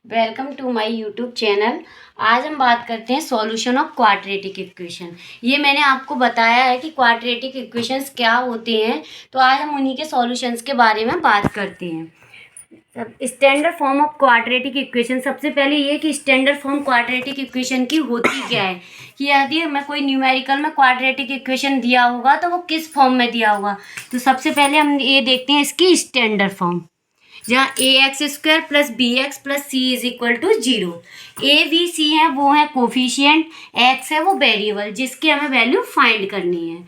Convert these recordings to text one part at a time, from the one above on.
Welcome to my YouTube channel. आज हम बात करते हैं सॉल्यूशन ऑफ क्वाड्रेटिक इक्वेशन। ये मैंने आपको बताया है कि क्वाड्रेटिक इक्वेशंस क्या होते हैं, तो आज हम उन्हीं के सॉल्यूशंस के बारे में बात करते हैं। Standard form of quadratic equation, सबसे पहले ये कि स्टैंडर्ड फॉर्म क्वाड्रेटिक इक्वेशन की होती क्या है, कि यदि मैं कोई न्यूमेरिकल में क्वाड्रेटिक इक्वेशन दिया होगा तो वो किस फॉर्म में दिया होगा। तो सबसे पहले हम ये देखते हैं इसकी स्टैंडर्ड फॉर्म, जहाँ ax² plus bx plus c is equal to 0। a b c है वो है कोफिशिएंट, x है वो वेरिएबल जिसकी हमें वैल्यू फाइंड करनी है।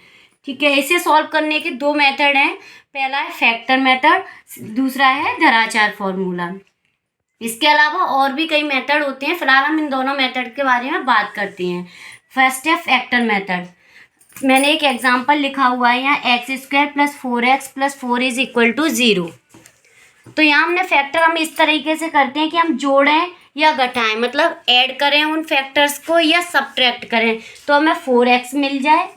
ठीक है, इसे सॉल्व करने के दो मेथड हैं। पहला है फैक्टर मेथड, दूसरा है धराचार फॉर्मूला। इसके अलावा और भी कई मेथड होते हैं, फिलहाल हम इन दोनों मेथड के बारे में बात करते हैं। फर्स्ट है फैक्टर मेथड। मैंने एक एग्जाम्पल लिखा हुआ है यहाँ, x² plus 4x plus 4 is equal to 0। तो यहाँ हमने फैक्टर हम इस तरीके से करते हैं कि हम जोड़ें या घटाएं, मतलब ऐड करें उन फैक्टर्स को या सब्ट्रैक्ट करें, तो हमें 4x मिल जाए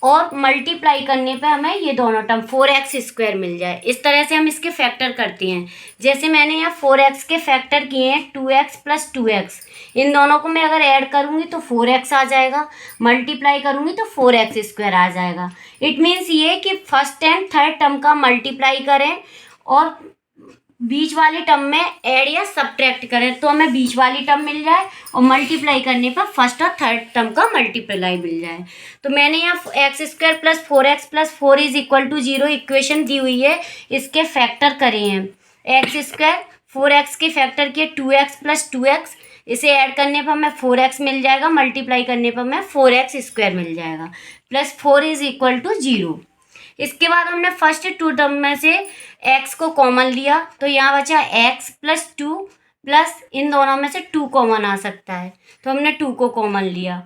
और मल्टीप्लाई करने पे हमें ये दोनों टर्म 4x² मिल जाए। इस तरह से हम इसके फैक्टर करते हैं। जैसे मैंने यहाँ 4x के फैक्टर किए हैं 2x प्लस 2x, इन दोनों को मैं अगर ऐड करूँगी तो 4x आ जाएगा, मल्टीप्लाई करूँगी तो 4x² आ जाएगा। इट मीन्स ये कि फर्स्ट एंड थर्ड टर्म का मल्टीप्लाई करें और बीच वाली टर्म में ऐड या सब्ट्रैक्ट करें तो हमें बीच वाली टर्म मिल जाए और मल्टीप्लाई करने पर फर्स्ट और थर्ड टर्म का मल्टीप्लाई मिल जाए। तो मैंने यहाँ x² plus 4x plus 4 is equal to 0 equation दी हुई है, इसके फैक्टर करे हैं। x² 4x के फैक्टर किए 2x प्लस 2x, इसे ऐड करने पर हमें 4x मिल जाएगा, मल्टीप्लाई करने पर हमें 4x² मिल जाएगा, प्लस 4 इज इक्वल टू 0। इसके बाद हमने फर्स्ट टू टर्म में से x को कॉमन लिया, तो यहाँ बचा x प्लस 2 प्लस इन दोनों में से 2 कॉमन आ सकता है, तो हमने 2 को कॉमन लिया।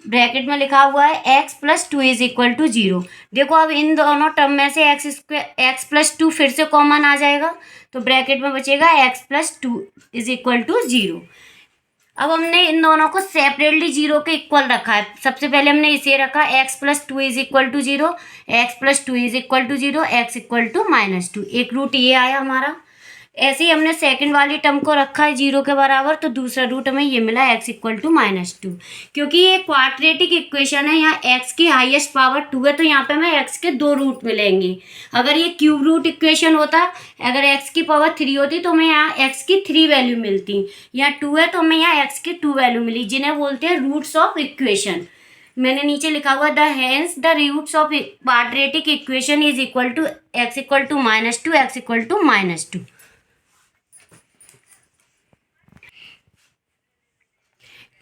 ब्रैकेट में लिखा हुआ है x plus 2 is equal to 0। देखो अब इन दोनों टर्म में से x प्लस 2 फिर से कॉमन आ जाएगा, तो ब्रैकेट में बचेगा x plus 2 is equal to 0। अब हमने इन दोनों को सेपरेटली 0 के इक्वल रखा है। सबसे पहले हमने इसे रखा x plus 2 is equal to 0, x plus 2 is equal to 0, x equal to -2, एक रूट ये आया हमारा। ऐसे ही हमने सेकंड वाली टर्म को रखा है 0 के बराबर, तो दूसरा रूट हमें ये मिला x इक्वल टू -2। क्योंकि ये क्वाड्रेटिक इक्वेशन है, यहाँ x की हाईएस्ट पावर 2 है, तो यहाँ पे हमें x के दो रूट मिलेंगे। अगर ये क्यूब रूट इक्वेशन होता, अगर x की पावर 3 होती तो हमें यहाँ x की 3 वैल्यू मिलती। यहाँ 2 है तो हमें यहाँ x की 2 वैल्यू मिली, जिन्हें बोलते हैं रूट्स ऑफ इक्वेशन। मैंने नीचे लिखा हुआ the roots of quadratic equation is equal to x equal to -2, x equal to -2।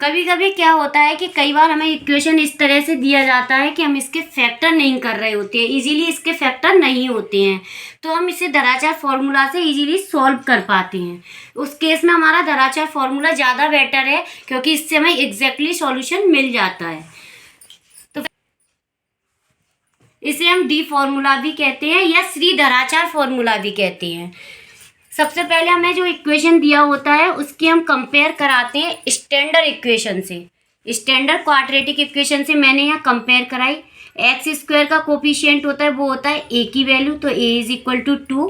कभी कभी क्या होता है कि कई बार हमें इक्वेशन इस तरह से दिया जाता है कि हम इसके फैक्टर नहीं कर रहे होते हैं, इजीली इसके फैक्टर नहीं होते हैं, तो हम इसे धराचार फॉर्मूला से इजीली सॉल्व कर पाते हैं। उस केस में हमारा धराचार फॉर्मूला ज़्यादा बेटर है, क्योंकि इससे हमें एग्जैक्टली सॉल्यूशन मिल जाता है। तो इसे हम डी फॉर्मूला भी कहते हैं या श्री धराचार फॉर्मूला भी कहते हैं। सबसे पहले हमें जो इक्वेशन दिया होता है उसकी हम कंपेयर कराते हैं स्टैंडर्ड इक्वेशन से। स्टैंडर्ड क्वाड्रेटिक इक्वेशन से मैंने यहाँ कंपेयर कराई। x² का कोफिशिएंट होता है वो होता है a की वैल्यू, तो a is equal to 2।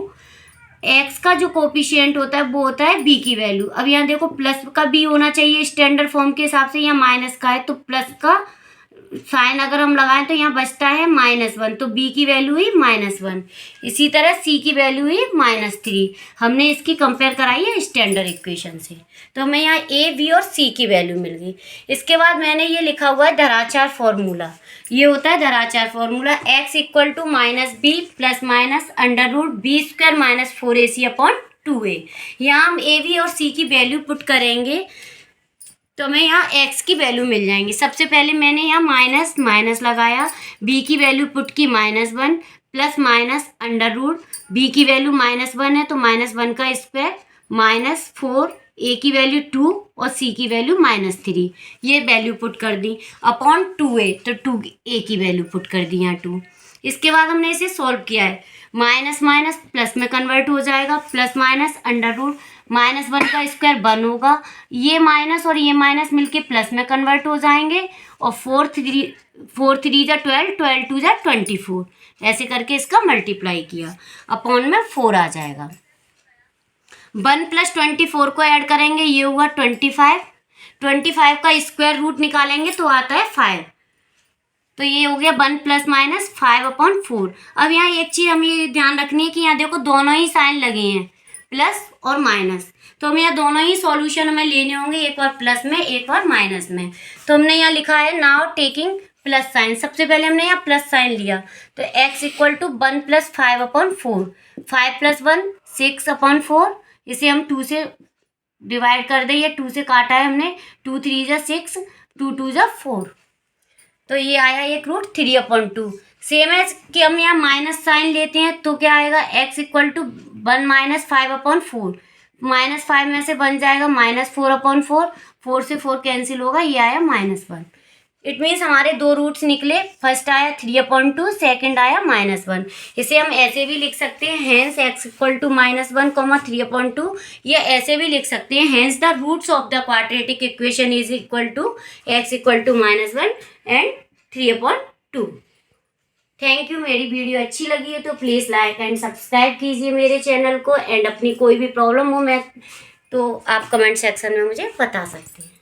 x का जो कोफिशिएंट होता है वो होता है b की वैल्यू। अब यहाँ देखो प्लस का b होना चाहिए स्टैंडर्ड फॉर्म के हिसाब से, यहाँ माइनस का है तो प्लस का साइन अगर हम लगाएं तो यहाँ बचता है -1, तो b की वैल्यू हुई -1। इसी तरह c की वैल्यू हुई -3। हमने इसकी कंपेयर कराई है स्टैंडर्ड इक्वेशन से, तो हमें यहाँ a b और c की वैल्यू मिल गई। इसके बाद मैंने ये लिखा हुआ है धराचार फॉर्मूला। ये होता है धराचार formula x equal to -b plus minus √b² - 4ac upon 2a। यहाँ हम a b और c की वैल्यू पुट करेंगे तो हमें यहाँ x की वैल्यू मिल जाएंगी। सबसे पहले मैंने यहाँ माइनस माइनस लगाया, b की वैल्यू पुट की -1 प्लस माइनस √b की वैल्यू -1 है तो -1 का स्क्वायर -4, a की वैल्यू 2 और c की वैल्यू -3, ये वैल्यू पुट कर दी अपॉन 2a, तो 2a की वैल्यू पुट कर दी यहाँ 2। इसके बाद हमने इसे सॉल्व किया है, माइनस माइनस प्लस में कन्वर्ट हो जाएगा, प्लस माइनस -1 का स्क्वायर 1 होगा, ये माइनस और ये माइनस मिलके प्लस में कन्वर्ट हो जाएंगे, और 4 3 जा 12, 12 2 जा 24, ऐसे करके इसका मल्टीप्लाई किया, अपॉन में 4 आ जाएगा। 1+24 को ऐड करेंगे, ये हुआ 25। 25 का स्क्वायर रूट निकालेंगे तो आता है 5। तो ये हो गया 1 ± 5/4। अब यहाँ एक चीज़ हमें ये ध्यान रखनी है कि यहाँ देखो दोनों ही साइन लगे हैं, प्लस और माइनस। तो हमें यहाँ दोनों ही सॉल्यूशन हमें लेने होंगे, एक बार प्लस में एक बार माइनस में। तो हमने यहाँ लिखा है नाउ टेकिंग प्लस साइन। सबसे पहले हमने यहाँ प्लस साइन लिया, तो x = 1 + 5/4। 5 + 1 6/4। इसे हम 2 से डिवाइड कर दें, ये 2 से काटा है हमने, 2 × 3 = 6, 2 × 2 = 4। तो ये आया एक रूट 3/2। सेम एज कि हम यहाँ माइनस साइन लेते हैं तो क्या आएगा, x = 1 - 5/4। -5 में से बन जाएगा -4/4। 4 से 4 कैंसिल होगा, ये आया -1। इट मीन्स हमारे दो रूट्स निकले, फर्स्ट आया 3/2, सेकंड आया -1। इसे हम ऐसे भी लिख सकते हैं, हेंस x = -1, 3/2, या ऐसे भी लिख सकते हैं, hence the roots of the quadratic equation is equal to x = -1 and 3/2। Thank you. मेरी वीडियो अच्छी लगी है तो प्लीज़ लाइक एंड सब्सक्राइब कीजिए मेरे चैनल को। एंड अपनी कोई भी प्रॉब्लम हो मैं तो आप कमेंट सेक्शन में मुझे बता सकते हैं।